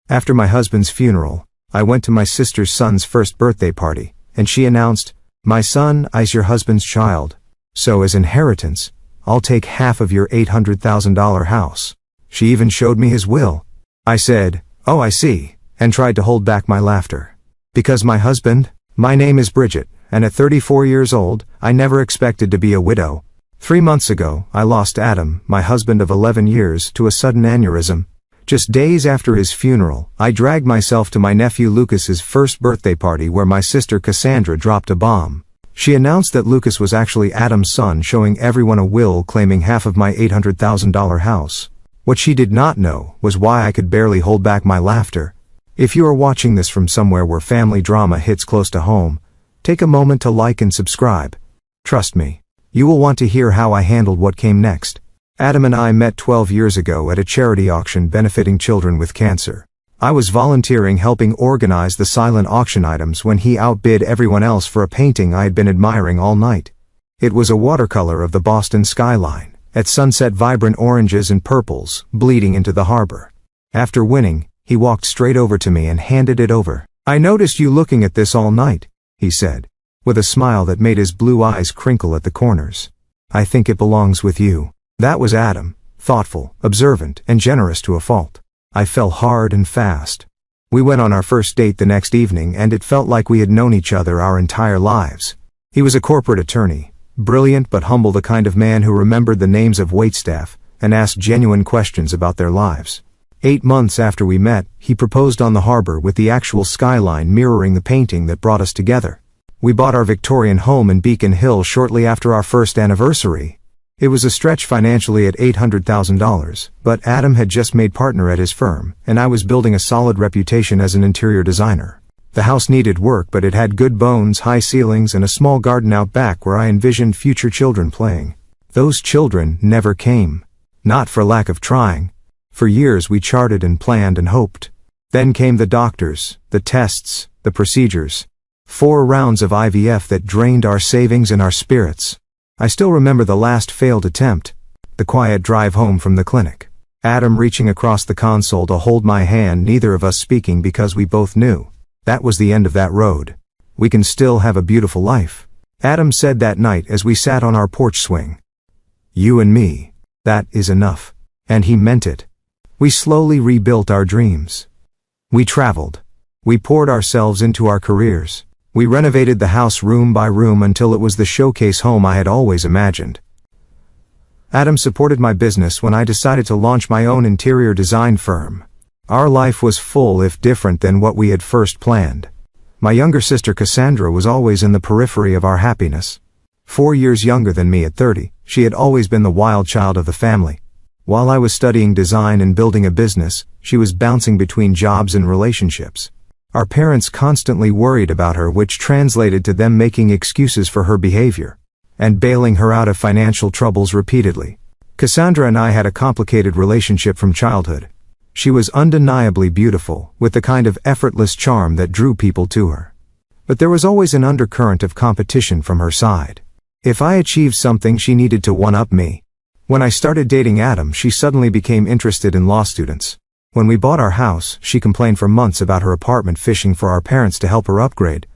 After my husband's funeral, I went to my sister's son's first birthday party, and she announced, "My son, I's your husband's child. So as inheritance, I'll take half of your $800,000 house." She even showed me his will. I said, "Oh, I see," and tried to hold back my laughter. Because my husband, my name is Bridget, and at 34 years old, I never expected to be a widow. 3 months ago, I lost Adam, my husband of 11 years, to a sudden aneurysm. Just days after his funeral, I dragged myself to my nephew Lucas's first birthday party where my sister Cassandra dropped a bomb. She announced that Lucas was actually Adam's son, showing everyone a will claiming half of my $800,000 house. What she did not know was why I could barely hold back my laughter. If you are watching this from somewhere where family drama hits close to home, take a moment to like and subscribe. Trust me, you will want to hear how I handled what came next. Adam and I met 12 years ago at a charity auction benefiting children with cancer. I was volunteering helping organize the silent auction items when he outbid everyone else for a painting I had been admiring all night. It was a watercolor of the Boston skyline, at sunset, vibrant oranges and purples, bleeding into the harbor. After winning, he walked straight over to me and handed it over. "I noticed you looking at this all night," he said, with a smile that made his blue eyes crinkle at the corners. "I think it belongs with you." That was Adam, thoughtful, observant, and generous to a fault. I fell hard and fast. We went on our first date the next evening, and it felt like we had known each other our entire lives. He was a corporate attorney, brilliant but humble, the kind of man who remembered the names of waitstaff and asked genuine questions about their lives. 8 months after we met, he proposed on the harbor with the actual skyline mirroring the painting that brought us together. We bought our Victorian home in Beacon Hill shortly after our first anniversary. It was a stretch financially at $800,000, but Adam had just made partner at his firm, and I was building a solid reputation as an interior designer. The house needed work, but it had good bones, high ceilings, and a small garden out back where I envisioned future children playing. Those children never came. Not for lack of trying. For years we charted and planned and hoped. Then came the doctors, the tests, the procedures. 4 rounds of IVF that drained our savings and our spirits. I still remember the last failed attempt. The quiet drive home from the clinic. Adam reaching across the console to hold my hand, neither of us speaking because we both knew that was the end of that road. We can still have a beautiful life. Adam said that night as we sat on our porch swing. "You and me, that is enough." And he meant it. We slowly rebuilt our dreams. We traveled. We poured ourselves into our careers. We renovated the house room by room until it was the showcase home I had always imagined. Adam supported my business when I decided to launch my own interior design firm. Our life was full, if different than what we had first planned. My younger sister Cassandra was always in the periphery of our happiness. 4 years younger than me at 30, she had always been the wild child of the family. While I was studying design and building a business, she was bouncing between jobs and relationships. Our parents constantly worried about her, which translated to them making excuses for her behavior and bailing her out of financial troubles repeatedly. Cassandra and I had a complicated relationship from childhood. She was undeniably beautiful, with the kind of effortless charm that drew people to her. But there was always an undercurrent of competition from her side. If I achieved something, she needed to one-up me. When I started dating Adam, she suddenly became interested in law students. When we bought our house, she complained for months about her apartment, fishing for our parents to help her upgrade.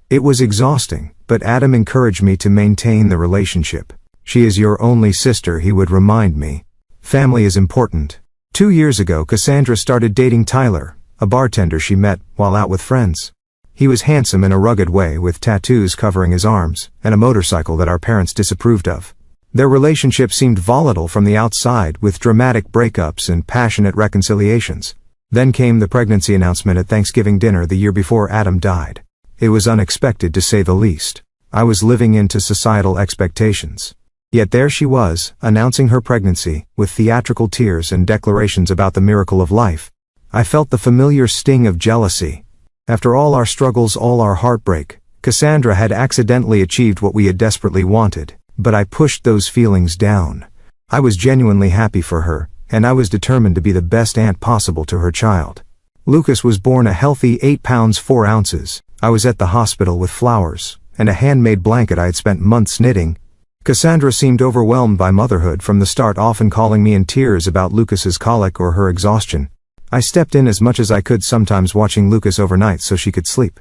It was exhausting, but Adam encouraged me to maintain the relationship. "She is your only sister," he would remind me. "Family is important." 2 years ago, Cassandra started dating Tyler, a bartender she met while out with friends. He was handsome in a rugged way, with tattoos covering his arms, and a motorcycle that our parents disapproved of. Their relationship seemed volatile from the outside, with dramatic breakups and passionate reconciliations. Then came the pregnancy announcement at Thanksgiving dinner the year before Adam died. It was unexpected, to say the least. I was living into societal expectations. Yet there she was, announcing her pregnancy, with theatrical tears and declarations about the miracle of life. I felt the familiar sting of jealousy. After all our struggles, all our heartbreak, Cassandra had accidentally achieved what we had desperately wanted. But I pushed those feelings down. I was genuinely happy for her, and I was determined to be the best aunt possible to her child. Lucas was born a healthy 8 pounds 4 ounces. I was at the hospital with flowers and a handmade blanket I had spent months knitting. Cassandra seemed overwhelmed by motherhood from the start, often calling me in tears about Lucas's colic or her exhaustion. I stepped in as much as I could, sometimes watching Lucas overnight so she could sleep.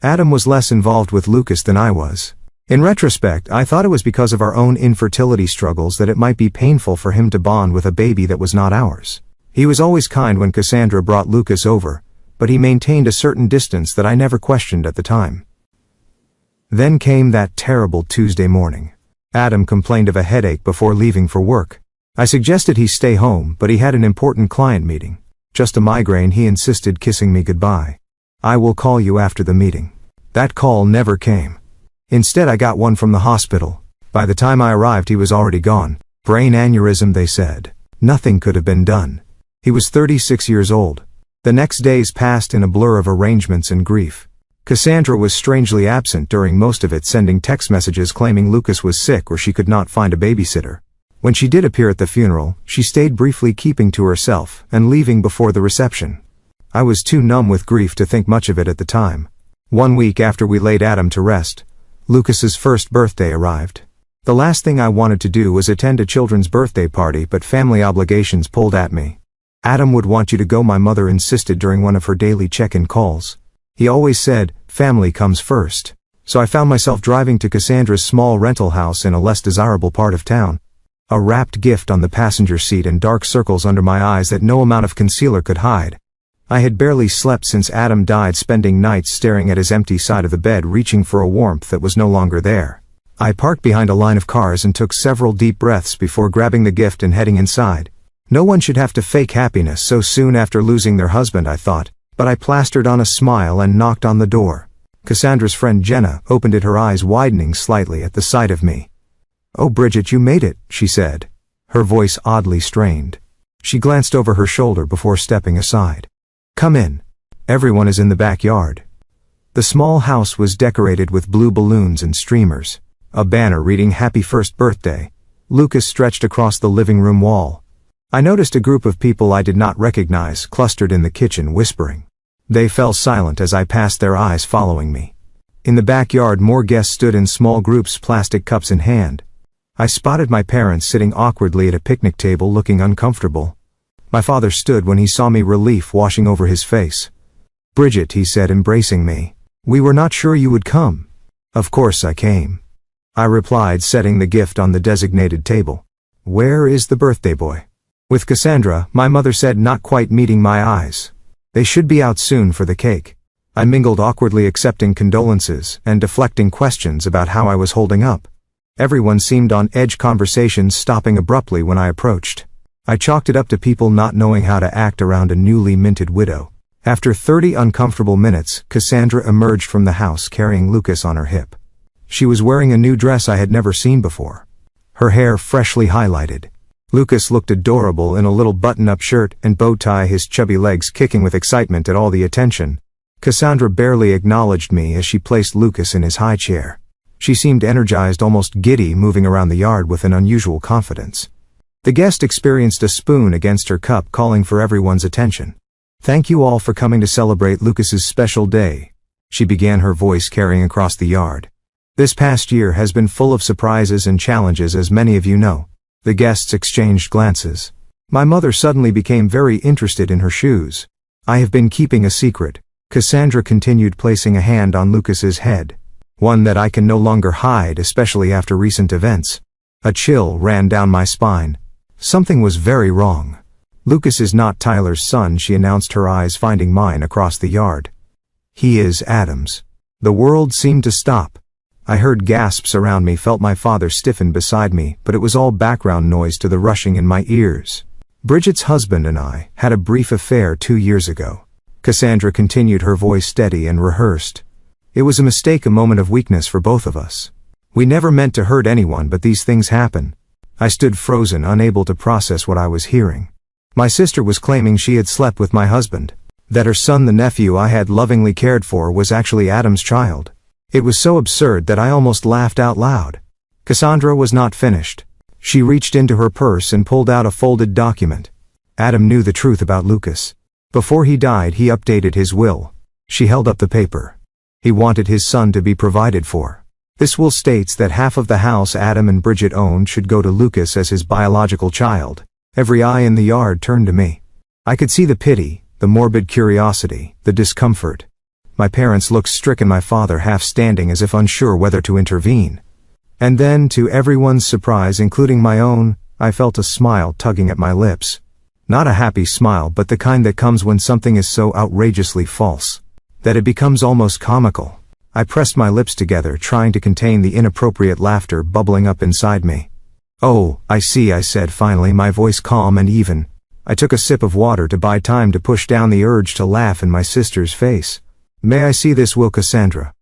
Adam was less involved with Lucas than I was. In retrospect, I thought it was because of our own infertility struggles that it might be painful for him to bond with a baby that was not ours. He was always kind when Cassandra brought Lucas over, but he maintained a certain distance that I never questioned at the time. Then came that terrible Tuesday morning. Adam complained of a headache before leaving for work. I suggested he stay home, but he had an important client meeting. Just a migraine, he insisted, kissing me goodbye. "I will call you after the meeting." That call never came. Instead, I got one from the hospital. By the time I arrived, he was already gone. Brain aneurysm, they said. Nothing could have been done. He was 36 years old. The next days passed in a blur of arrangements and grief. Cassandra was strangely absent during most of it, sending text messages claiming Lucas was sick or she could not find a babysitter. When she did appear at the funeral, she stayed briefly, keeping to herself and leaving before the reception. I was too numb with grief to think much of it at the time. 1 week after we laid Adam to rest, Lucas's first birthday arrived. The last thing I wanted to do was attend a children's birthday party, but family obligations pulled at me. "Adam would want you to go," my mother insisted during one of her daily check-in calls. He always said, "Family comes first." So I found myself driving to Cassandra's small rental house in a less desirable part of town. A wrapped gift on the passenger seat and dark circles under my eyes that no amount of concealer could hide. I had barely slept since Adam died, spending nights staring at his empty side of the bed, reaching for a warmth that was no longer there. I parked behind a line of cars and took several deep breaths before grabbing the gift and heading inside. No one should have to fake happiness so soon after losing their husband, I thought, but I plastered on a smile and knocked on the door. Cassandra's friend Jenna opened it, her eyes widening slightly at the sight of me. "Oh, Bridget, you made it," she said, her voice oddly strained. She glanced over her shoulder before stepping aside. "Come in. Everyone is in the backyard." The small house was decorated with blue balloons and streamers. A banner reading "Happy First Birthday, Lucas" stretched across the living room wall. I noticed a group of people I did not recognize clustered in the kitchen, whispering. They fell silent as I passed, their eyes following me. In the backyard, more guests stood in small groups, plastic cups in hand. I spotted my parents sitting awkwardly at a picnic table, looking uncomfortable. My father stood when he saw me, relief washing over his face. "Bridget," he said, embracing me. "We were not sure you would come." "Of course I came," I replied, setting the gift on the designated table. "Where is the birthday boy?" "With Cassandra," my mother said, not quite meeting my eyes. "They should be out soon for the cake." I mingled awkwardly, accepting condolences and deflecting questions about how I was holding up. Everyone seemed on edge, conversations stopping abruptly when I approached. I chalked it up to people not knowing how to act around a newly minted widow. After 30 uncomfortable minutes, Cassandra emerged from the house carrying Lucas on her hip. She was wearing a new dress I had never seen before, her hair freshly highlighted. Lucas looked adorable in a little button-up shirt and bow tie, his chubby legs kicking with excitement at all the attention. Cassandra barely acknowledged me as she placed Lucas in his high chair. She seemed energized, almost giddy, moving around the yard with an unusual confidence. The guest experienced a spoon against her cup, calling for everyone's attention. "Thank you all for coming to celebrate Lucas's special day," she began, her voice carrying across the yard. "This past year has been full of surprises and challenges, as many of you know." The guests exchanged glances. My mother suddenly became very interested in her shoes. "I have been keeping a secret," Cassandra continued, placing a hand on Lucas's head. "One that I can no longer hide, especially after recent events." A chill ran down my spine. Something was very wrong. "Lucas is not Tyler's son," she announced, her eyes finding mine across the yard. "He is Adam's." The world seemed to stop. I heard gasps around me, felt my father stiffen beside me, but it was all background noise to the rushing in my ears. "Bridget's husband and I had a brief affair 2 years ago," Cassandra continued, her voice steady and rehearsed. "It was a mistake, a moment of weakness for both of us. We never meant to hurt anyone, but these things happen." I stood frozen, unable to process what I was hearing. My sister was claiming she had slept with my husband, that her son, the nephew I had lovingly cared for, was actually Adam's child. It was so absurd that I almost laughed out loud. Cassandra was not finished. She reached into her purse and pulled out a folded document. Adam knew the truth about Lucas. Before he died, he updated his will. She held up the paper. He wanted his son to be provided for. "This will states that half of the house Adam and Bridget owned should go to Lucas as his biological child." Every eye in the yard turned to me. I could see the pity, the morbid curiosity, the discomfort. My parents looked stricken, my father half standing as if unsure whether to intervene. And then, to everyone's surprise, including my own, I felt a smile tugging at my lips. Not a happy smile, but the kind that comes when something is so outrageously false that it becomes almost comical. I pressed my lips together, trying to contain the inappropriate laughter bubbling up inside me. "Oh, I see," I said finally, my voice calm and even. I took a sip of water to buy time to push down the urge to laugh in my sister's face. "May I see this, will Cassandra?"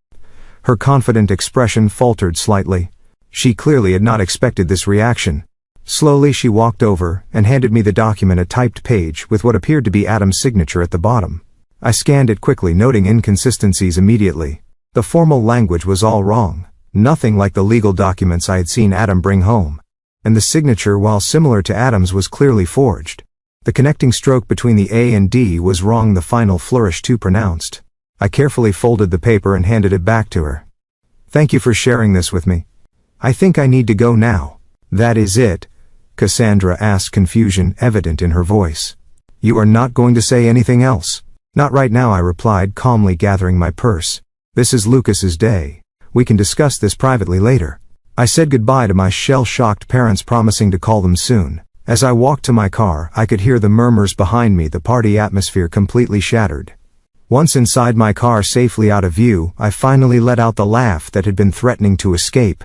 Her confident expression faltered slightly. She clearly had not expected this reaction. Slowly she walked over and handed me the document, a typed page with what appeared to be Adam's signature at the bottom. I scanned it quickly, noting inconsistencies immediately. The formal language was all wrong, nothing like the legal documents I had seen Adam bring home. And the signature, while similar to Adam's, was clearly forged. The connecting stroke between the A and D was wrong, the final flourish too pronounced. I carefully folded the paper and handed it back to her. "Thank you for sharing this with me. I think I need to go now." "That is it?" Cassandra asked, confusion evident in her voice. "You are not going to say anything else?" "Not right now," I replied, calmly gathering my purse. "This is Lucas's day. We can discuss this privately later." I said goodbye to my shell-shocked parents, promising to call them soon. As I walked to my car, I could hear the murmurs behind me, the party atmosphere completely shattered. Once inside my car, safely out of view, I finally let out the laugh that had been threatening to escape.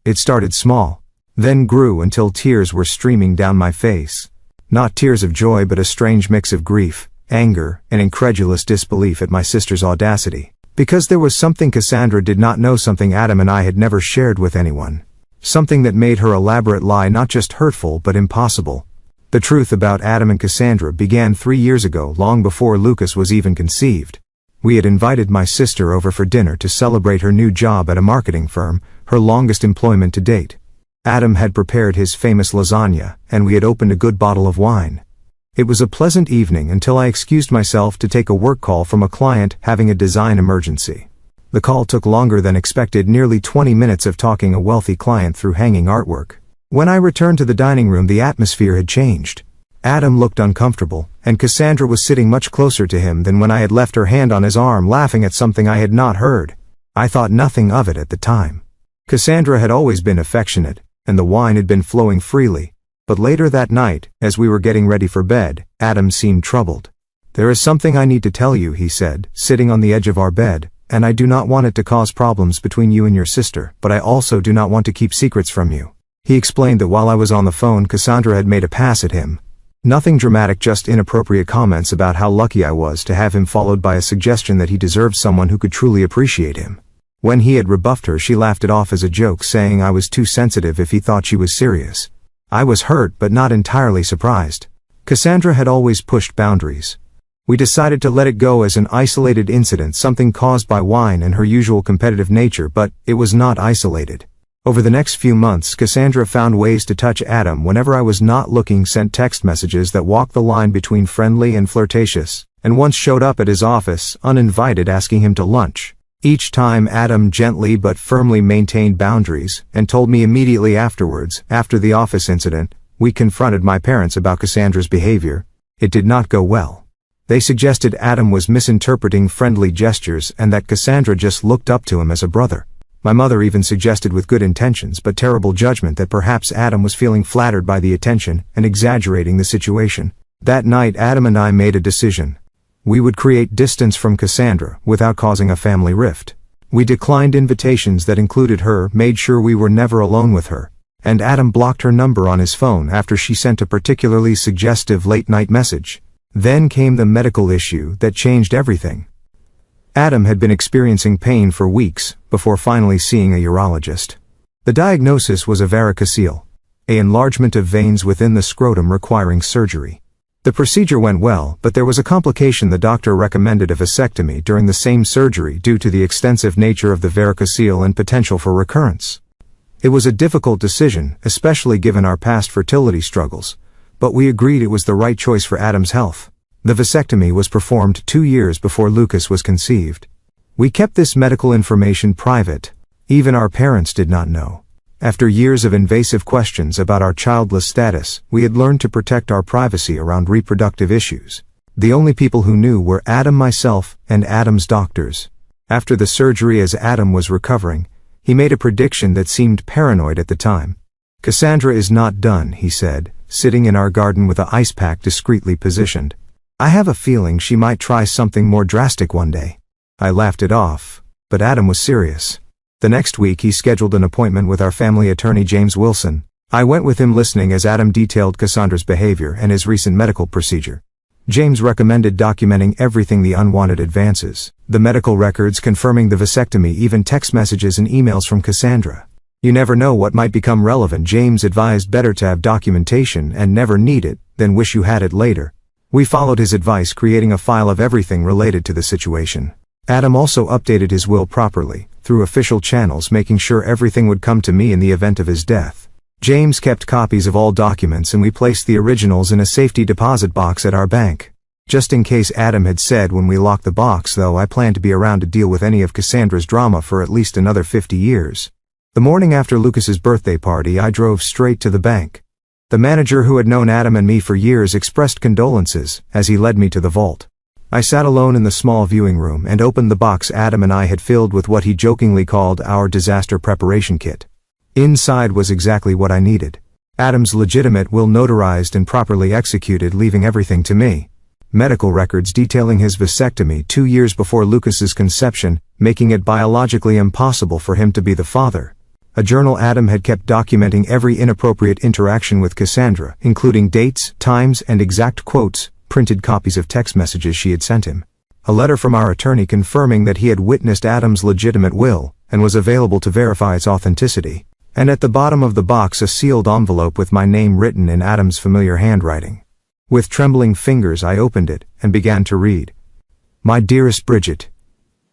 It started small, then grew until tears were streaming down my face. Not tears of joy, but a strange mix of grief, anger, and incredulous disbelief at my sister's audacity. Because there was something Cassandra did not know, something Adam and I had never shared with anyone. Something that made her elaborate lie not just hurtful but impossible. The truth about Adam and Cassandra began 3 years ago, long before Lucas was even conceived. We had invited my sister over for dinner to celebrate her new job at a marketing firm, her longest employment to date. Adam had prepared his famous lasagna, and we had opened a good bottle of wine. It was a pleasant evening until I excused myself to take a work call from a client having a design emergency. The call took longer than expected, nearly 20 minutes of talking a wealthy client through hanging artwork. When I returned to the dining room, the atmosphere had changed. Adam looked uncomfortable, and Cassandra was sitting much closer to him than when I had left, her hand on his arm, laughing at something I had not heard. I thought nothing of it at the time. Cassandra had always been affectionate, and the wine had been flowing freely. But later that night, as we were getting ready for bed, Adam seemed troubled. "There is something I need to tell you," he said, sitting on the edge of our bed, "and I do not want it to cause problems between you and your sister, but I also do not want to keep secrets from you." He explained that while I was on the phone, Cassandra had made a pass at him. Nothing dramatic, just inappropriate comments about how lucky I was to have him, followed by a suggestion that he deserved someone who could truly appreciate him. When he had rebuffed her, she laughed it off as a joke, saying I was too sensitive if he thought she was serious. I was hurt but not entirely surprised. Cassandra had always pushed boundaries. We decided to let it go as an isolated incident, something caused by wine and her usual competitive nature, but it was not isolated. Over the next few months, Cassandra found ways to touch Adam whenever I was not looking, sent text messages that walked the line between friendly and flirtatious, and once showed up at his office, uninvited, asking him to lunch. Each time Adam gently but firmly maintained boundaries, and told me immediately afterwards, after the office incident, we confronted my parents about Cassandra's behavior. It did not go well. They suggested Adam was misinterpreting friendly gestures and that Cassandra just looked up to him as a brother. My mother even suggested, with good intentions but terrible judgment, that perhaps Adam was feeling flattered by the attention and exaggerating the situation. That night Adam and I made a decision. We would create distance from Cassandra without causing a family rift. We declined invitations that included her, made sure we were never alone with her, and Adam blocked her number on his phone after she sent a particularly suggestive late-night message. Then came the medical issue that changed everything. Adam had been experiencing pain for weeks before finally seeing a urologist. The diagnosis was a varicocele, an enlargement of veins within the scrotum requiring surgery. The procedure went well, but there was a complication. The doctor recommended a vasectomy during the same surgery due to the extensive nature of the varicocele and potential for recurrence. It was a difficult decision, especially given our past fertility struggles, but we agreed it was the right choice for Adam's health. The vasectomy was performed 2 years before Lucas was conceived. We kept this medical information private. Even our parents did not know. After years of invasive questions about our childless status, we had learned to protect our privacy around reproductive issues. The only people who knew were Adam, myself, and Adam's doctors. After the surgery, as Adam was recovering, he made a prediction that seemed paranoid at the time. "Cassandra is not done," he said, sitting in our garden with an ice pack discreetly positioned. "I have a feeling she might try something more drastic one day." I laughed it off, but Adam was serious. The next week he scheduled an appointment with our family attorney James Wilson. I went with him, listening as Adam detailed Cassandra's behavior and his recent medical procedure. James recommended documenting everything: the unwanted advances, the medical records confirming the vasectomy, even text messages and emails from Cassandra. "You never know what might become relevant," James advised. "Better to have documentation and never need it than wish you had it later." We followed his advice, creating a file of everything related to the situation. Adam also updated his will properly, through official channels, making sure everything would come to me in the event of his death. James kept copies of all documents, and we placed the originals in a safety deposit box at our bank. Just in case, Adam had said when we locked the box, though I plan to be around to deal with any of Cassandra's drama for at least another 50 years. The morning after Lucas's birthday party, I drove straight to the bank. The manager, who had known Adam and me for years, expressed condolences as he led me to the vault. I sat alone in the small viewing room and opened the box Adam and I had filled with what he jokingly called our disaster preparation kit. Inside was exactly what I needed. Adam's legitimate will, notarized and properly executed, leaving everything to me. Medical records detailing his vasectomy 2 years before Lucas's conception, making it biologically impossible for him to be the father. A journal Adam had kept documenting every inappropriate interaction with Cassandra, including dates, times, and exact quotes, printed copies of text messages she had sent him. A letter from our attorney confirming that he had witnessed Adam's legitimate will, and was available to verify its authenticity. And at the bottom of the box, a sealed envelope with my name written in Adam's familiar handwriting. With trembling fingers I opened it, and began to read. "My dearest Bridget,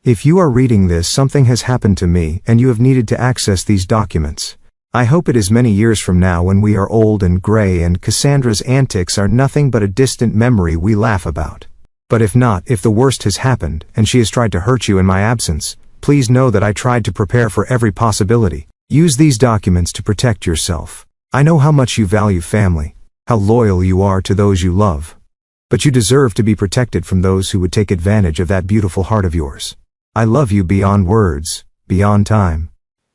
if you are reading this, something has happened to me, and you have needed to access these documents. I hope it is many years from now, when we are old and gray and Cassandra's antics are nothing but a distant memory we laugh about. But if not, if the worst has happened, and she has tried to hurt you in my absence, please know that I tried to prepare for every possibility. Use these documents to protect yourself. I know how much you value family, how loyal you are to those you love. But you deserve to be protected from those who would take advantage of that beautiful heart of yours. I love you beyond words, beyond time.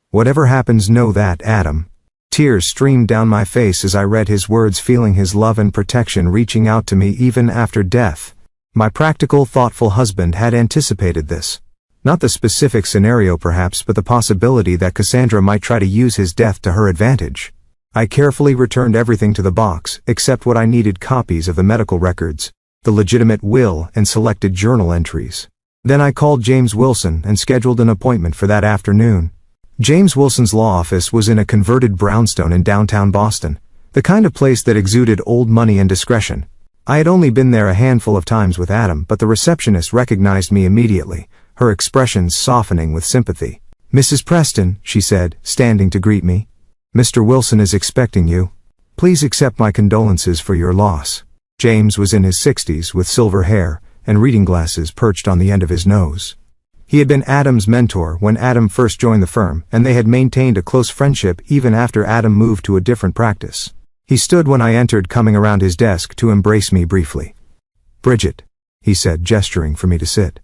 Whatever happens, know that, Adam." Tears streamed down my face as I read his words, feeling his love and protection reaching out to me even after death. My practical, thoughtful husband had anticipated this. Not the specific scenario perhaps, but the possibility that Cassandra might try to use his death to her advantage. I carefully returned everything to the box, except what I needed: copies of the medical records, the legitimate will, and selected journal entries. Then I called James Wilson and scheduled an appointment for that afternoon. James Wilson's law office was in a converted brownstone in downtown Boston, the kind of place that exuded old money and discretion. I had only been there a handful of times with Adam, but the receptionist recognized me immediately, her expression softening with sympathy. "Mrs. Preston," she said, standing to greet me. "Mr. Wilson is expecting you. Please accept my condolences for your loss." James was in his 60s, with silver hair, and reading glasses perched on the end of his nose. He had been Adam's mentor when Adam first joined the firm, and they had maintained a close friendship even after Adam moved to a different practice. He stood when I entered, coming around his desk to embrace me briefly. "Bridget," he said, gesturing for me to sit.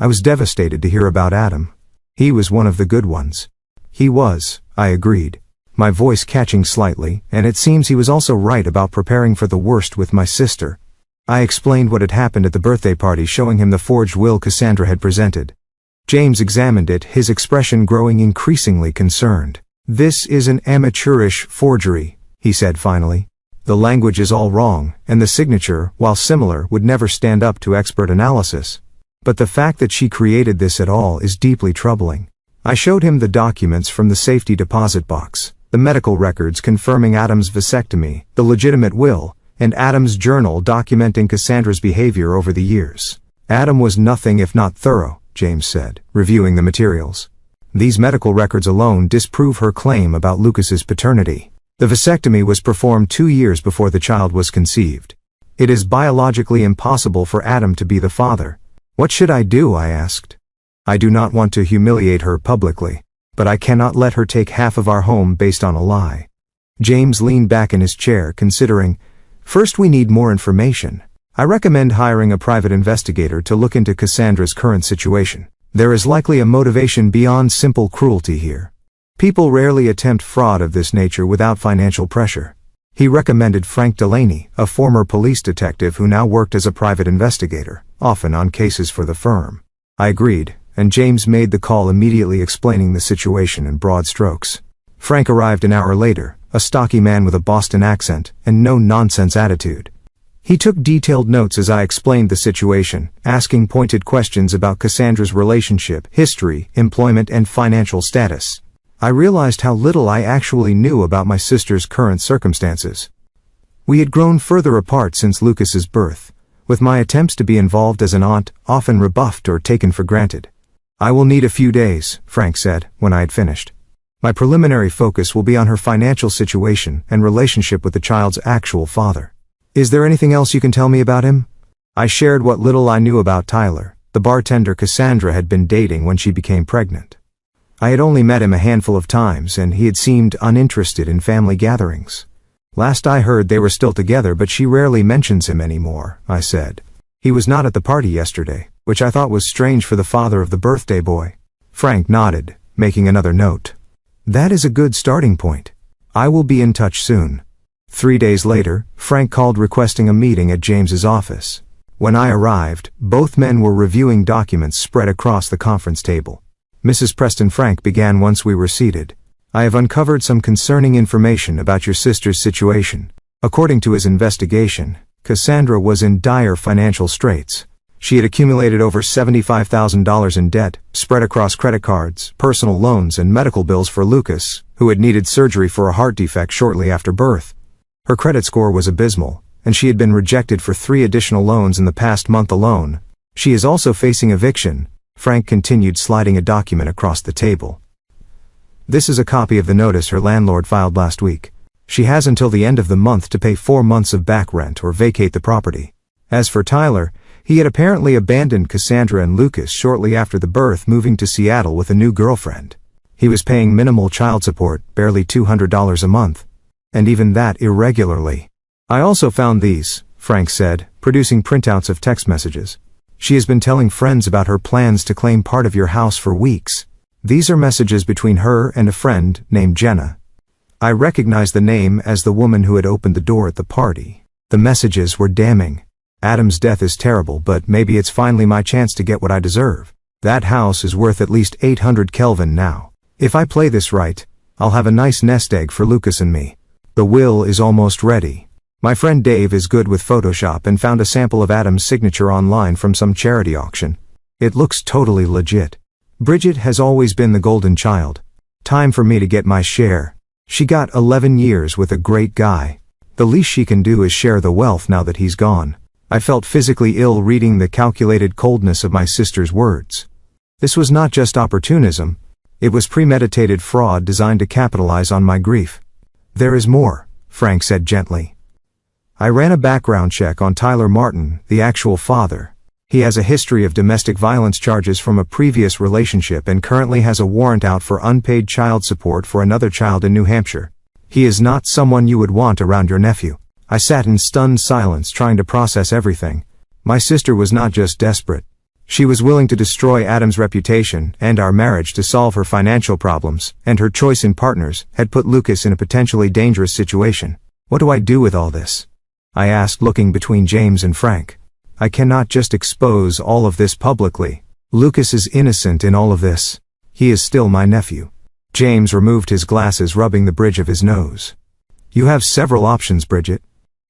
I was devastated to hear about Adam. He was one of the good ones. He was, I agreed, my voice catching slightly, and it seems he was also right about preparing for the worst with my sister. I explained what had happened at the birthday party, showing him the forged will Cassandra had presented. James examined it, his expression growing increasingly concerned. "This is an amateurish forgery," he said finally. "The language is all wrong, and the signature, while similar, would never stand up to expert analysis. But the fact that she created this at all is deeply troubling." I showed him the documents from the safety deposit box, the medical records confirming Adam's vasectomy, the legitimate will, and Adam's journal documenting Cassandra's behavior over the years. "Adam was nothing if not thorough," James said, reviewing the materials. "These medical records alone disprove her claim about Lucas's paternity. The vasectomy was performed 2 years before the child was conceived. It is biologically impossible for Adam to be the father." "What should I do?" I asked. "I do not want to humiliate her publicly, but I cannot let her take half of our home based on a lie." James leaned back in his chair, considering. "First we need more information. I recommend hiring a private investigator to look into Cassandra's current situation. There is likely a motivation beyond simple cruelty here. People rarely attempt fraud of this nature without financial pressure. He recommended Frank Delaney, a former police detective who now worked as a private investigator, often on cases for the firm. I agreed, and James made the call, immediately explaining the situation in broad strokes. Frank arrived an hour later, a stocky man with a Boston accent and no-nonsense attitude. He took detailed notes as I explained the situation, asking pointed questions about Cassandra's relationship, history, employment, and financial status. I realized how little I actually knew about my sister's current circumstances. We had grown further apart since Lucas's birth, with my attempts to be involved as an aunt often rebuffed or taken for granted. "I will need a few days," Frank said, when I had finished. "My preliminary focus will be on her financial situation and relationship with the child's actual father. Is there anything else you can tell me about him?" I shared what little I knew about Tyler, the bartender Cassandra had been dating when she became pregnant. I had only met him a handful of times, and he had seemed uninterested in family gatherings. "Last I heard they were still together, but she rarely mentions him anymore," I said. "He was not at the party yesterday, which I thought was strange for the father of the birthday boy." Frank nodded, making another note. "That is a good starting point. I will be in touch soon." 3 days later, Frank called requesting a meeting at James's office. When I arrived, both men were reviewing documents spread across the conference table. "Mrs. Preston," Frank began once we were seated, "I have uncovered some concerning information about your sister's situation." According to his investigation, Cassandra was in dire financial straits. She had accumulated over $75,000 in debt, spread across credit cards, personal loans, and medical bills for Lucas, who had needed surgery for a heart defect shortly after birth. Her credit score was abysmal, and she had been rejected for 3 additional loans in the past month alone. "She is also facing eviction," Frank continued, sliding a document across the table. "This is a copy of the notice her landlord filed last week. She has until the end of the month to pay 4 months of back rent or vacate the property." As for Tyler, he had apparently abandoned Cassandra and Lucas shortly after the birth, moving to Seattle with a new girlfriend. He was paying minimal child support, barely $200 a month, and even that irregularly. "I also found these," Frank said, producing printouts of text messages. "She has been telling friends about her plans to claim part of your house for weeks. These are messages between her and a friend named Jenna." I recognized the name as the woman who had opened the door at the party. The messages were damning. "Adam's death is terrible, but maybe it's finally my chance to get what I deserve. That house is worth at least 800 Kelvin now. If I play this right, I'll have a nice nest egg for Lucas and me. The will is almost ready. My friend Dave is good with Photoshop and found a sample of Adam's signature online from some charity auction. It looks totally legit. Bridget has always been the golden child. Time for me to get my share. She got 11 years with a great guy. The least she can do is share the wealth now that he's gone." I felt physically ill reading the calculated coldness of my sister's words. This was not just opportunism. It was premeditated fraud designed to capitalize on my grief. "There is more," Frank said gently. "I ran a background check on Tyler Martin, the actual father. He has a history of domestic violence charges from a previous relationship and currently has a warrant out for unpaid child support for another child in New Hampshire. He is not someone you would want around your nephew." I sat in stunned silence, trying to process everything. My sister was not just desperate. She was willing to destroy Adam's reputation and our marriage to solve her financial problems, and her choice in partners had put Lucas in a potentially dangerous situation. "What do I do with all this?" I asked, looking between James and Frank. "I cannot just expose all of this publicly. Lucas is innocent in all of this. He is still my nephew." James removed his glasses, rubbing the bridge of his nose. "You have several options, Bridget.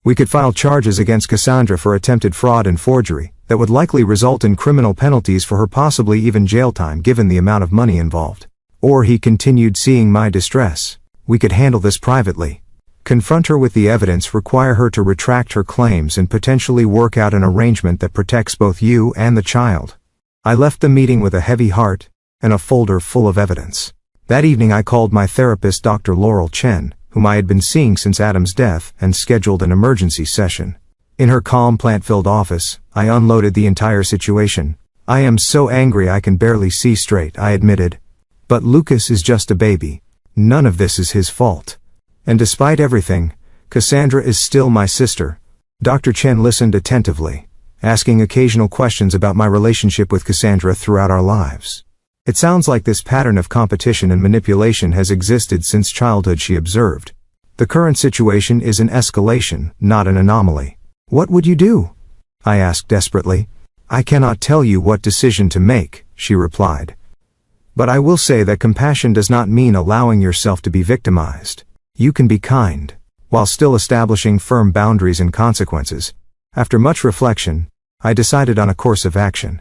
We could file charges against Cassandra for attempted fraud and forgery that would likely result in criminal penalties for her, possibly even jail time given the amount of money involved." Or, he continued, seeing my distress, "we could handle this privately. Confront her with the evidence, require her to retract her claims, and potentially work out an arrangement that protects both you and the child." I left the meeting with a heavy heart and a folder full of evidence. That evening I called my therapist, Dr. Laurel Chen, whom I had been seeing since Adam's death, and scheduled an emergency session. In her calm, plant-filled office, I unloaded the entire situation. "I am so angry I can barely see straight," I admitted. "But Lucas is just a baby. None of this is his fault. And despite everything, Cassandra is still my sister. Dr. Chen listened attentively, asking occasional questions about my relationship with Cassandra throughout our lives. It sounds like this pattern of competition and manipulation has existed since childhood, she observed. The current situation is an escalation, not an anomaly. What would you do? I asked desperately. I cannot tell you what decision to make, she replied. But I will say that compassion does not mean allowing yourself to be victimized. You can be kind, while still establishing firm boundaries and consequences. After much reflection, I decided on a course of action.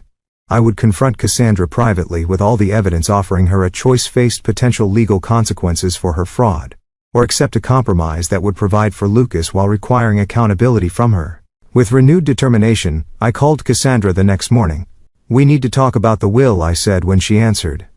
I would confront Cassandra privately with all the evidence, offering her a choice faced potential legal consequences for her fraud, or accept a compromise that would provide for Lucas while requiring accountability from her. With renewed determination, I called Cassandra the next morning. We need to talk about the will, I said when she answered.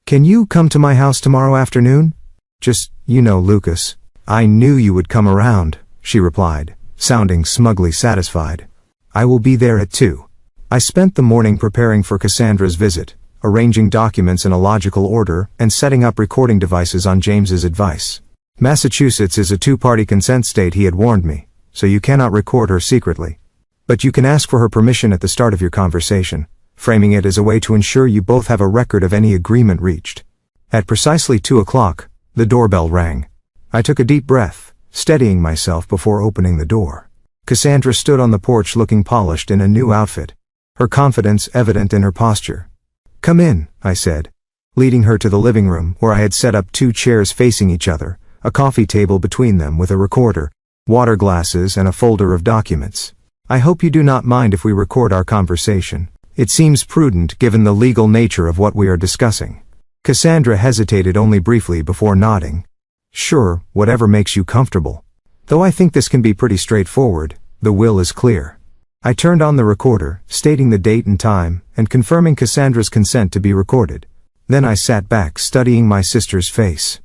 Can you come to my house tomorrow afternoon? Just, Lucas. I knew you would come around, she replied, sounding smugly satisfied. I will be there at 2. I spent the morning preparing for Cassandra's visit, arranging documents in a logical order, and setting up recording devices on James's advice. Massachusetts is a 2-party consent state, he had warned me, so you cannot record her secretly. But you can ask for her permission at the start of your conversation, framing it as a way to ensure you both have a record of any agreement reached. At precisely 2 o'clock, the doorbell rang. I took a deep breath, steadying myself before opening the door. Cassandra stood on the porch looking polished in a new outfit, her confidence evident in her posture. Come in, I said, leading her to the living room where I had set up 2 chairs facing each other, a coffee table between them with a recorder, water glasses and a folder of documents. I hope you do not mind if we record our conversation. It seems prudent given the legal nature of what we are discussing. Cassandra hesitated only briefly before nodding. Sure, whatever makes you comfortable. Though I think this can be pretty straightforward, the will is clear. I turned on the recorder, stating the date and time, and confirming Cassandra's consent to be recorded. Then I sat back, studying my sister's face.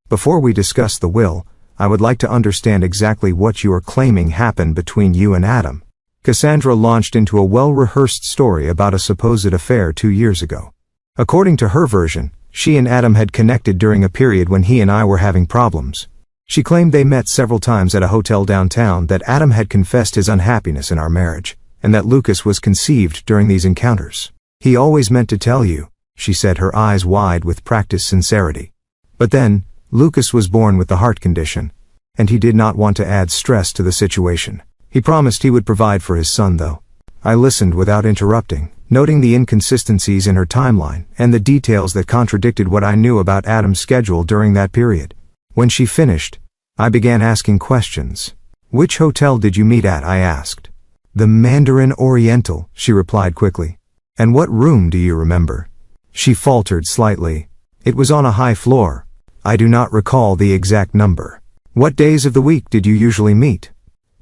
Before we discuss the will, I would like to understand exactly what you are claiming happened between you and Adam. Cassandra launched into a well-rehearsed story about a supposed affair 2 years ago. According to her version, she and Adam had connected during a period when he and I were having problems. She claimed they met several times at a hotel downtown, that Adam had confessed his unhappiness in our marriage, and that Lucas was conceived during these encounters. He always meant to tell you, she said, her eyes wide with practiced sincerity. But then, Lucas was born with the heart condition, and he did not want to add stress to the situation. He promised he would provide for his son, though. I listened without interrupting, noting the inconsistencies in her timeline and the details that contradicted what I knew about Adam's schedule during that period. When she finished, I began asking questions. Which hotel did you meet at? I asked. The Mandarin Oriental, she replied quickly. And what room do you remember? She faltered slightly. It was on a high floor. I do not recall the exact number. What days of the week did you usually meet?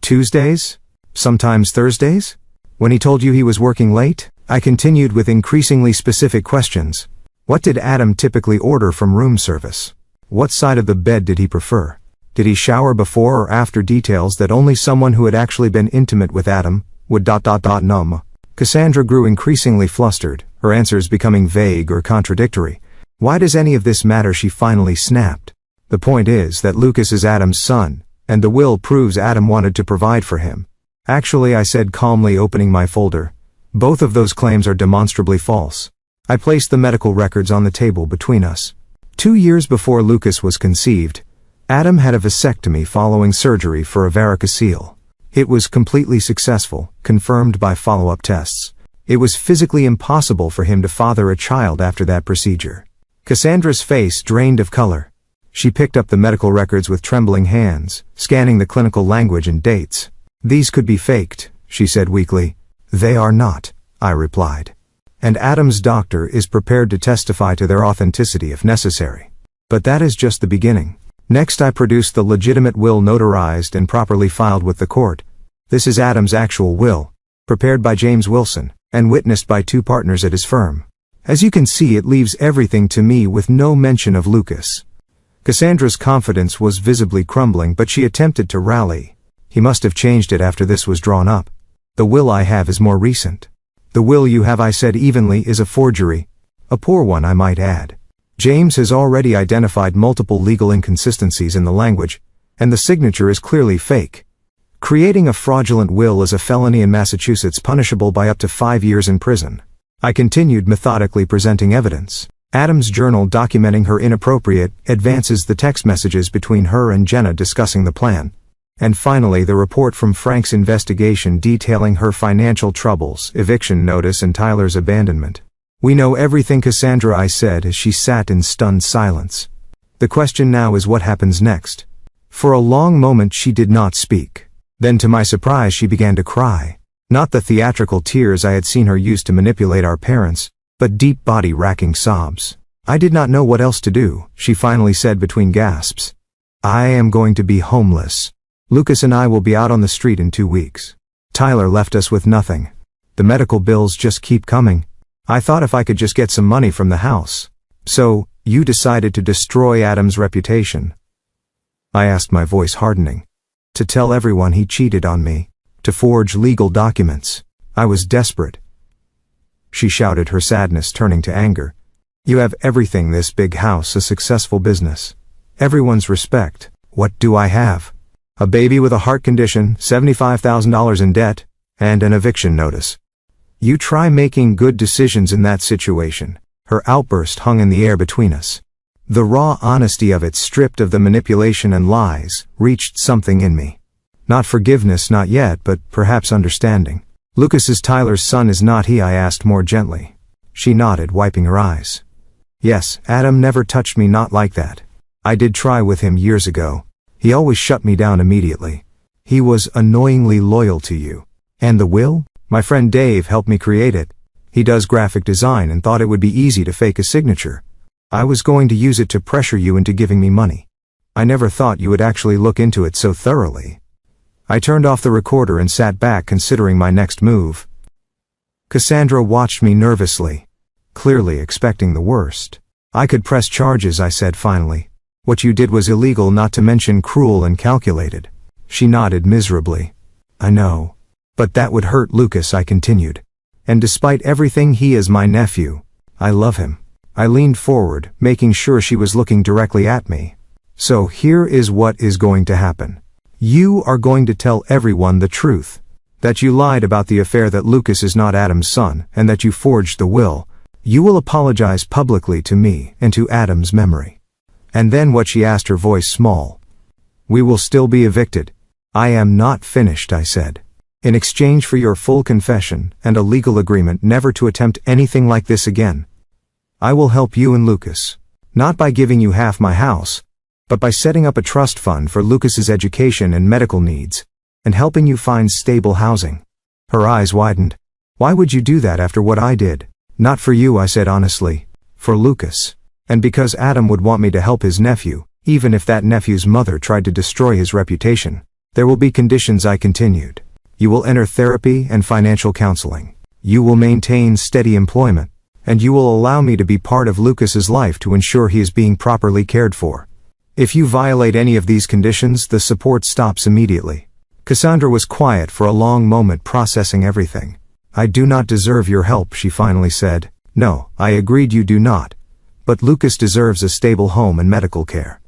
Tuesdays? Sometimes Thursdays? When he told you he was working late? I continued with increasingly specific questions. What did Adam typically order from room service? What side of the bed did he prefer? Did he shower before or after? Details that only someone who had actually been intimate with Adam would know. Cassandra grew increasingly flustered, her answers becoming vague or contradictory. Why does any of this matter? She finally snapped. The point is that Lucas is Adam's son, and the will proves Adam wanted to provide for him. Actually, I said calmly, opening my folder, both of those claims are demonstrably false. I placed the medical records on the table between us. 2 years before Lucas was conceived, Adam had a vasectomy following surgery for a varicocele. It was completely successful, confirmed by follow-up tests. It was physically impossible for him to father a child after that procedure. Cassandra's face drained of color. She picked up the medical records with trembling hands, scanning the clinical language and dates. These could be faked, she said weakly. They are not, I replied. And Adam's doctor is prepared to testify to their authenticity if necessary. But that is just the beginning. Next, I produced the legitimate will, notarized and properly filed with the court. This is Adam's actual will, prepared by James Wilson, and witnessed by 2 partners at his firm. As you can see, it leaves everything to me with no mention of Lucas. Cassandra's confidence was visibly crumbling, but she attempted to rally. He must have changed it after this was drawn up. The will I have is more recent. The will you have, I said evenly, is a forgery. A poor one, I might add. James has already identified multiple legal inconsistencies in the language, and the signature is clearly fake. Creating a fraudulent will is a felony in Massachusetts, punishable by up to 5 years in prison. I continued methodically presenting evidence. Adam's journal documenting her inappropriate advances, the text messages between her and Jenna discussing the plan. And finally the report from Frank's investigation detailing her financial troubles, eviction notice, and Tyler's abandonment. "We know everything, Cassandra," I said as she sat in stunned silence. "The question now is what happens next." For a long moment she did not speak. Then to my surprise she began to cry. Not the theatrical tears I had seen her use to manipulate our parents, but deep body-racking sobs. "I did not know what else to do," she finally said between gasps. "I am going to be homeless. Lucas and I will be out on the street in 2 weeks. Tyler left us with nothing. The medical bills just keep coming. I thought if I could just get some money from the house." "So, you decided to destroy Adam's reputation?" I asked, my voice hardening. "To tell everyone he cheated on me. To forge legal documents. I was desperate." She shouted, her sadness turning to anger. "You have everything, this big house, a successful business. Everyone's respect. What do I have? A baby with a heart condition, $75,000 in debt, and an eviction notice. You try making good decisions in that situation." Her outburst hung in the air between us. The raw honesty of it, stripped of the manipulation and lies, reached something in me. Not forgiveness, not yet, but perhaps understanding. "Lucas is Tyler's son, is not he?" I asked more gently. She nodded, wiping her eyes. "Yes, Adam never touched me, not like that. I did try with him years ago. He always shut me down immediately. He was annoyingly loyal to you. And the will? My friend Dave helped me create it. He does graphic design and thought it would be easy to fake a signature. I was going to use it to pressure you into giving me money. I never thought you would actually look into it so thoroughly." I turned off the recorder and sat back, considering my next move. Cassandra watched me nervously, clearly expecting the worst. "I could press charges," I said finally. "What you did was illegal, not to mention cruel and calculated." She nodded miserably. "I know. But that would hurt Lucas," I continued. "And despite everything, he is my nephew. I love him." I leaned forward, making sure she was looking directly at me. "So here is what is going to happen. You are going to tell everyone the truth. That you lied about the affair, that Lucas is not Adam's son, and that you forged the will. You will apologize publicly to me and to Adam's memory." And then what she asked, her voice small. "We will still be evicted." "I am not finished," I said. "In exchange for your full confession and a legal agreement never to attempt anything like this again, I will help you and Lucas. Not by giving you half my house, but by setting up a trust fund for Lucas's education and medical needs, and helping you find stable housing." Her eyes widened. "Why would you do that after what I did?" "Not for you," I said honestly. "For Lucas. And because Adam would want me to help his nephew, even if that nephew's mother tried to destroy his reputation. There will be conditions," I continued. "You will enter therapy and financial counseling. You will maintain steady employment. And you will allow me to be part of Lucas's life to ensure he is being properly cared for. If you violate any of these conditions, the support stops immediately." Cassandra was quiet for a long moment, processing everything. "I do not deserve your help," she finally said. "No, I agreed, you do not. But Lucas deserves a stable home and medical care.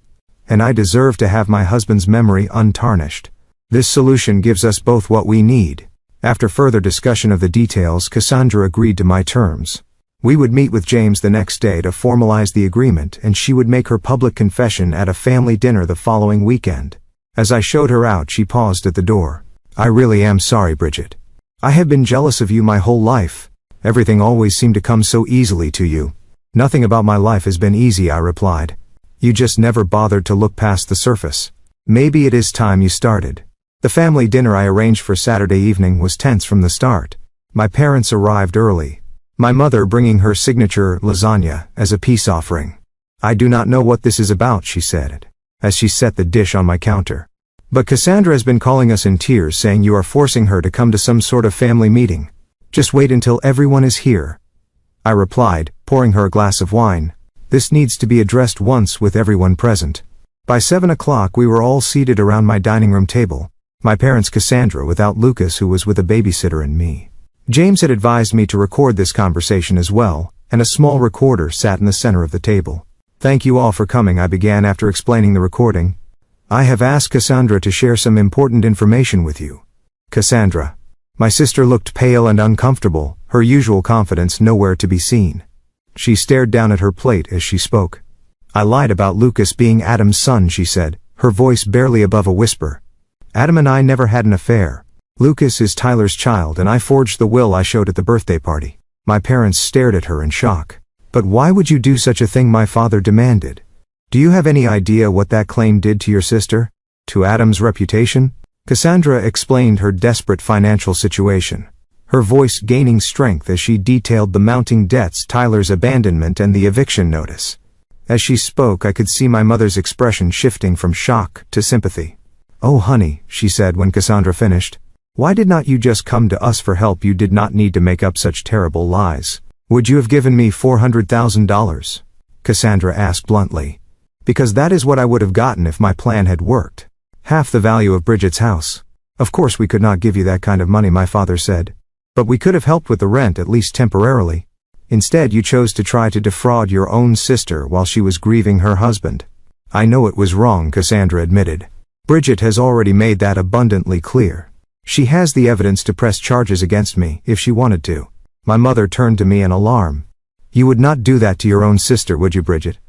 And I deserve to have my husband's memory untarnished. This solution gives us both what we need." After further discussion of the details, Cassandra agreed to my terms. We would meet with James the next day to formalize the agreement, and she would make her public confession at a family dinner the following weekend. As I showed her out, she paused at the door. "I really am sorry, Bridget. I have been jealous of you my whole life. Everything always seemed to come so easily to you." "Nothing about my life has been easy," I replied. "You just never bothered to look past the surface. Maybe it is time you started." The family dinner I arranged for Saturday evening was tense from the start. My parents arrived early, my mother bringing her signature lasagna as a peace offering. "I do not know what this is about," she said, as she set the dish on my counter. "But Cassandra has been calling us in tears, saying you are forcing her to come to some sort of family meeting. Just wait until everyone is here." I replied, pouring her a glass of wine. "This needs to be addressed once with everyone present." By 7 o'clock we were all seated around my dining room table. My parents, Cassandra, without Lucas, who was with a babysitter, and me. James had advised me to record this conversation as well, and a small recorder sat in the center of the table. "Thank you all for coming," I began after explaining the recording. I have asked Cassandra to share some important information with you. Cassandra. My sister looked pale and uncomfortable, her usual confidence nowhere to be seen. She stared down at her plate as she spoke. I lied about Lucas being Adam's son, she said, her voice barely above a whisper. Adam and I never had an affair. Lucas is Tyler's child and I forged the will I showed at the birthday party. My parents stared at her in shock. But why would you do such a thing? My father demanded. Do you have any idea what that claim did to your sister? To Adam's reputation? Cassandra explained her desperate financial situation, her voice gaining strength as she detailed the mounting debts, Tyler's abandonment, and the eviction notice. As she spoke, I could see my mother's expression shifting from shock to sympathy. Oh honey, she said when Cassandra finished. Why did not you just come to us for help? You did not need to make up such terrible lies. Would you have given me $400,000? Cassandra asked bluntly. Because that is what I would have gotten if my plan had worked. Half the value of Bridget's house. Of course we could not give you that kind of money, my father said. But we could have helped with the rent, at least temporarily. Instead you chose to try to defraud your own sister while she was grieving her husband. I know it was wrong, Cassandra admitted. Bridget has already made that abundantly clear. She has the evidence to press charges against me, if she wanted to. My mother turned to me in alarm. You would not do that to your own sister, would you, Bridget?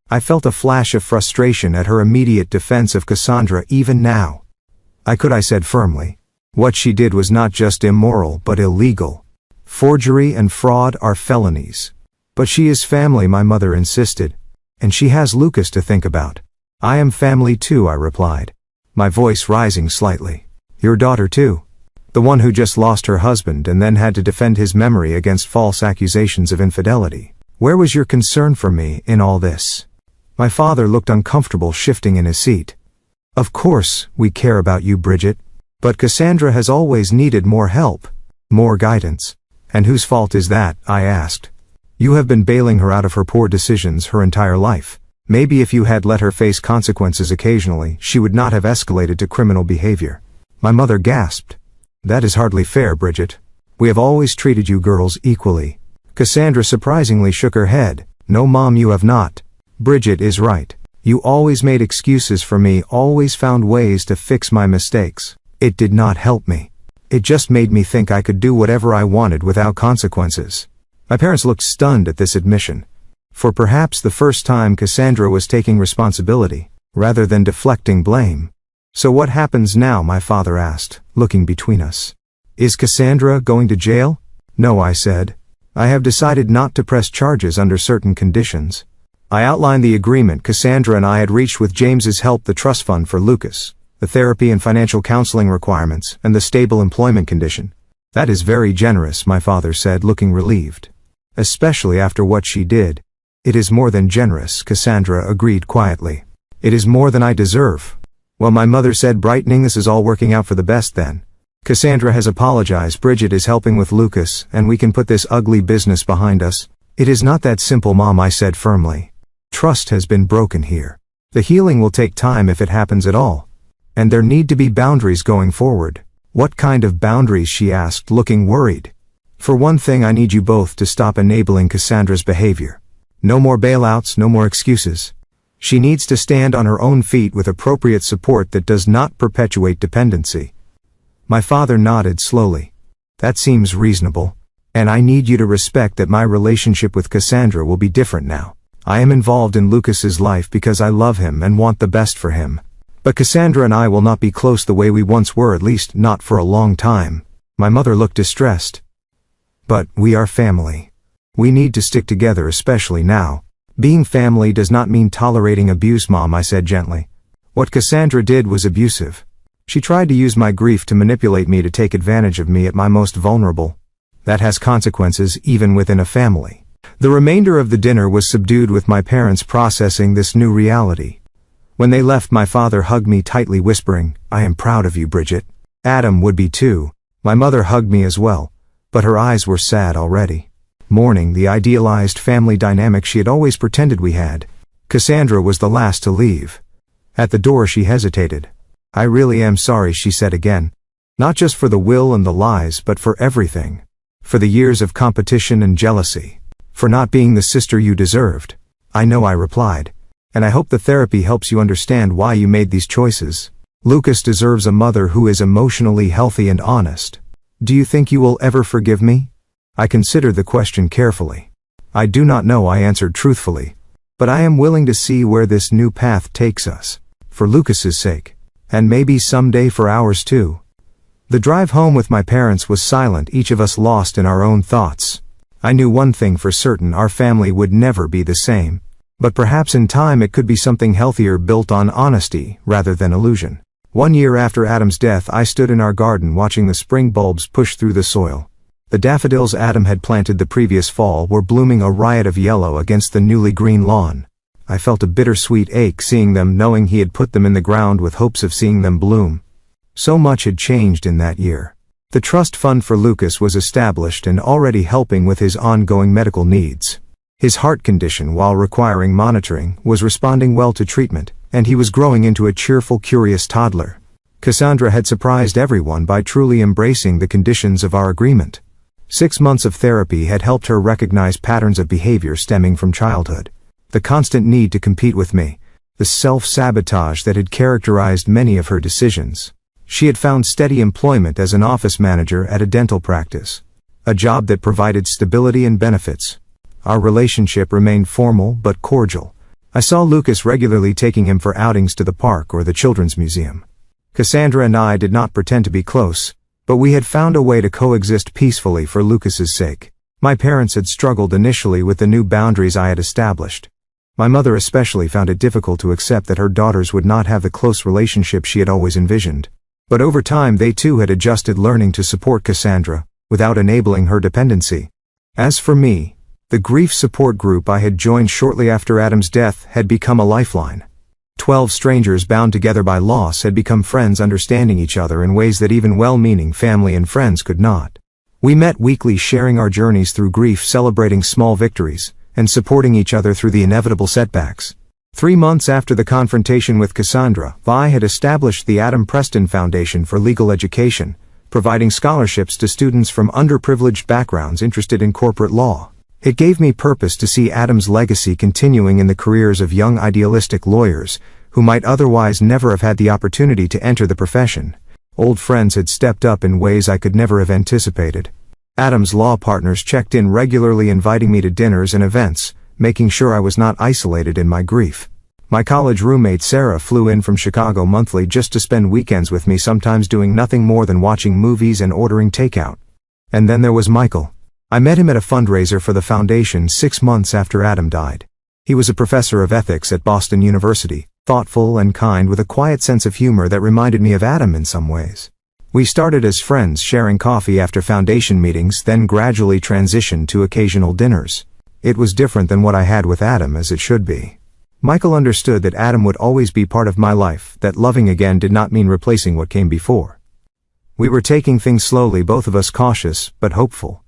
I felt a flash of frustration at her immediate defense of Cassandra even now. I said firmly. What she did was not just immoral but illegal. Forgery and fraud are felonies. But she is family, my mother insisted. And she has Lucas to think about. I am family too, I replied, my voice rising slightly. Your daughter too? The one who just lost her husband and then had to defend his memory against false accusations of infidelity. Where was your concern for me in all this? My father looked uncomfortable, shifting in his seat. Of course, we care about you, Bridget. But Cassandra has always needed more help, more guidance. And whose fault is that? I asked. You have been bailing her out of her poor decisions her entire life. Maybe if you had let her face consequences occasionally, she would not have escalated to criminal behavior. My mother gasped. That is hardly fair, Bridget. We have always treated you girls equally. Cassandra surprisingly shook her head. No, Mom, you have not. Bridget is right. You always made excuses for me, always found ways to fix my mistakes. It did not help me. It just made me think I could do whatever I wanted without consequences. My parents looked stunned at this admission. For perhaps the first time, Cassandra was taking responsibility, rather than deflecting blame. So what happens now? My father asked, looking between us. Is Cassandra going to jail? No, I said. I have decided not to press charges under certain conditions. I outlined the agreement Cassandra and I had reached with James's help, the trust fund for Lucas, the therapy and financial counseling requirements, and the stable employment condition. That is very generous, my father said, looking relieved. Especially after what she did. It is more than generous, Cassandra agreed quietly. It is more than I deserve. Well, my mother said, brightening, this is all working out for the best then. Cassandra has apologized, Bridget is helping with Lucas, and we can put this ugly business behind us. It is not that simple, Mom, I said firmly. Trust has been broken here. The healing will take time if it happens at all. And there need to be boundaries going forward. What kind of boundaries? She asked, looking worried. For one thing, I need you both to stop enabling Cassandra's behavior. No more bailouts, no more excuses. She needs to stand on her own feet with appropriate support that does not perpetuate dependency. My father nodded slowly. That seems reasonable. And I need you to respect that my relationship with Cassandra will be different now. I am involved in Lucas's life because I love him and want the best for him. But Cassandra and I will not be close the way we once were, at least not for a long time. My mother looked distressed. But we are family. We need to stick together, especially now. Being family does not mean tolerating abuse, Mom, I said gently. What Cassandra did was abusive. She tried to use my grief to manipulate me, to take advantage of me at my most vulnerable. That has consequences even within a family. The remainder of the dinner was subdued, with my parents processing this new reality. When they left, my father hugged me tightly, whispering, I am proud of you, Bridget. Adam would be too. My mother hugged me as well, but her eyes were sad already. Mourning the idealized family dynamic she had always pretended we had. Cassandra was the last to leave. At the door she hesitated. I really am sorry, she said again. Not just for the will and the lies, but for everything. For the years of competition and jealousy. For not being the sister you deserved. I know, I replied. And I hope the therapy helps you understand why you made these choices. Lucas deserves a mother who is emotionally healthy and honest. Do you think you will ever forgive me? I considered the question carefully. I do not know, I answered truthfully. But I am willing to see where this new path takes us. For Lucas's sake. And maybe someday for ours too. The drive home with my parents was silent, each of us lost in our own thoughts. I knew one thing for certain, our family would never be the same. But perhaps in time it could be something healthier, built on honesty rather than illusion. 1 year after Adam's death, I stood in our garden watching the spring bulbs push through the soil. The daffodils Adam had planted the previous fall were blooming a riot of yellow against the newly green lawn. I felt a bittersweet ache seeing them, knowing he had put them in the ground with hopes of seeing them bloom. So much had changed in that year. The trust fund for Lucas was established and already helping with his ongoing medical needs. His heart condition, while requiring monitoring, was responding well to treatment, and he was growing into a cheerful, curious toddler. Cassandra had surprised everyone by truly embracing the conditions of our agreement. 6 months of therapy had helped her recognize patterns of behavior stemming from childhood. The constant need to compete with me, the self-sabotage that had characterized many of her decisions. She had found steady employment as an office manager at a dental practice, a job that provided stability and benefits. Our relationship remained formal but cordial. I saw Lucas regularly, taking him for outings to the park or the children's museum. Cassandra and I did not pretend to be close, but we had found a way to coexist peacefully for Lucas's sake. My parents had struggled initially with the new boundaries I had established. My mother especially found it difficult to accept that her daughters would not have the close relationship she had always envisioned. But over time they too had adjusted, learning to support Cassandra, without enabling her dependency. As for me, the grief support group I had joined shortly after Adam's death had become a lifeline. 12 strangers bound together by loss had become friends, understanding each other in ways that even well-meaning family and friends could not. We met weekly, sharing our journeys through grief, celebrating small victories, and supporting each other through the inevitable setbacks. 3 months after the confrontation with Cassandra, I had established the Adam Preston Foundation for Legal Education, providing scholarships to students from underprivileged backgrounds interested in corporate law. It gave me purpose to see Adam's legacy continuing in the careers of young idealistic lawyers, who might otherwise never have had the opportunity to enter the profession. Old friends had stepped up in ways I could never have anticipated. Adam's law partners checked in regularly, inviting me to dinners and events, making sure I was not isolated in my grief. My college roommate Sarah flew in from Chicago monthly just to spend weekends with me, sometimes doing nothing more than watching movies and ordering takeout. And then there was Michael. I met him at a fundraiser for the foundation 6 months after Adam died. He was a professor of ethics at Boston University, thoughtful and kind, with a quiet sense of humor that reminded me of Adam in some ways. We started as friends, sharing coffee after foundation meetings, then gradually transitioned to occasional dinners. It was different than what I had with Adam, as it should be. Michael understood that Adam would always be part of my life, that loving again did not mean replacing what came before. We were taking things slowly, both of us cautious but hopeful.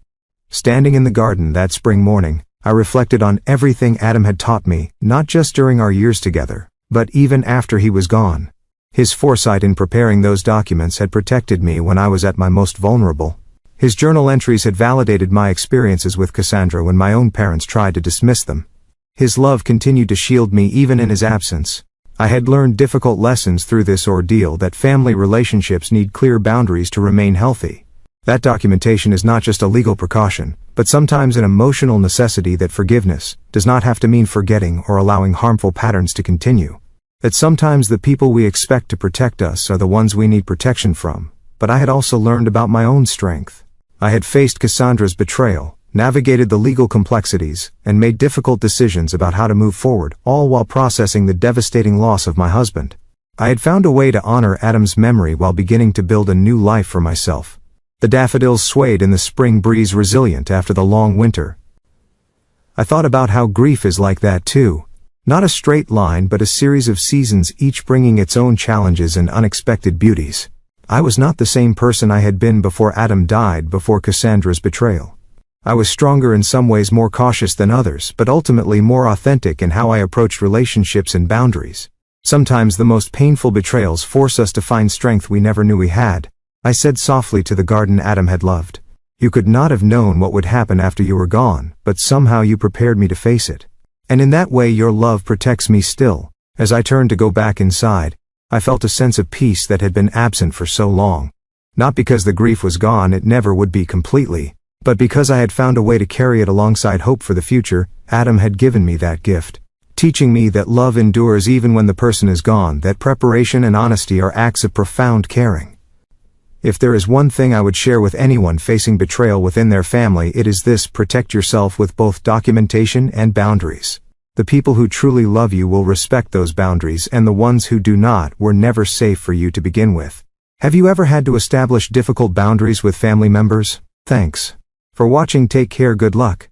Standing in the garden that spring morning, I reflected on everything Adam had taught me, not just during our years together, but even after he was gone. His foresight in preparing those documents had protected me when I was at my most vulnerable. His journal entries had validated my experiences with Cassandra when my own parents tried to dismiss them. His love continued to shield me even in his absence. I had learned difficult lessons through this ordeal, that family relationships need clear boundaries to remain healthy. That documentation is not just a legal precaution, but sometimes an emotional necessity, that forgiveness does not have to mean forgetting or allowing harmful patterns to continue. That sometimes the people we expect to protect us are the ones we need protection from. But I had also learned about my own strength. I had faced Cassandra's betrayal, navigated the legal complexities, and made difficult decisions about how to move forward, all while processing the devastating loss of my husband. I had found a way to honor Adam's memory while beginning to build a new life for myself. The daffodils swayed in the spring breeze, resilient after the long winter. I thought about how grief is like that too. Not a straight line, but a series of seasons, each bringing its own challenges and unexpected beauties. I was not the same person I had been before Adam died, before Cassandra's betrayal. I was stronger in some ways, more cautious than others, but ultimately more authentic in how I approached relationships and boundaries. Sometimes the most painful betrayals force us to find strength we never knew we had. I said softly to the garden Adam had loved. You could not have known what would happen after you were gone, but somehow you prepared me to face it. And in that way your love protects me still. As I turned to go back inside, I felt a sense of peace that had been absent for so long. Not because the grief was gone, it never would be completely, but because I had found a way to carry it alongside hope for the future. Adam had given me that gift, teaching me that love endures even when the person is gone, that preparation and honesty are acts of profound caring. If there is one thing I would share with anyone facing betrayal within their family, it is this: protect yourself with both documentation and boundaries. The people who truly love you will respect those boundaries, and the ones who do not were never safe for you to begin with. Have you ever had to establish difficult boundaries with family members? Thanks for watching. Take care. Good luck.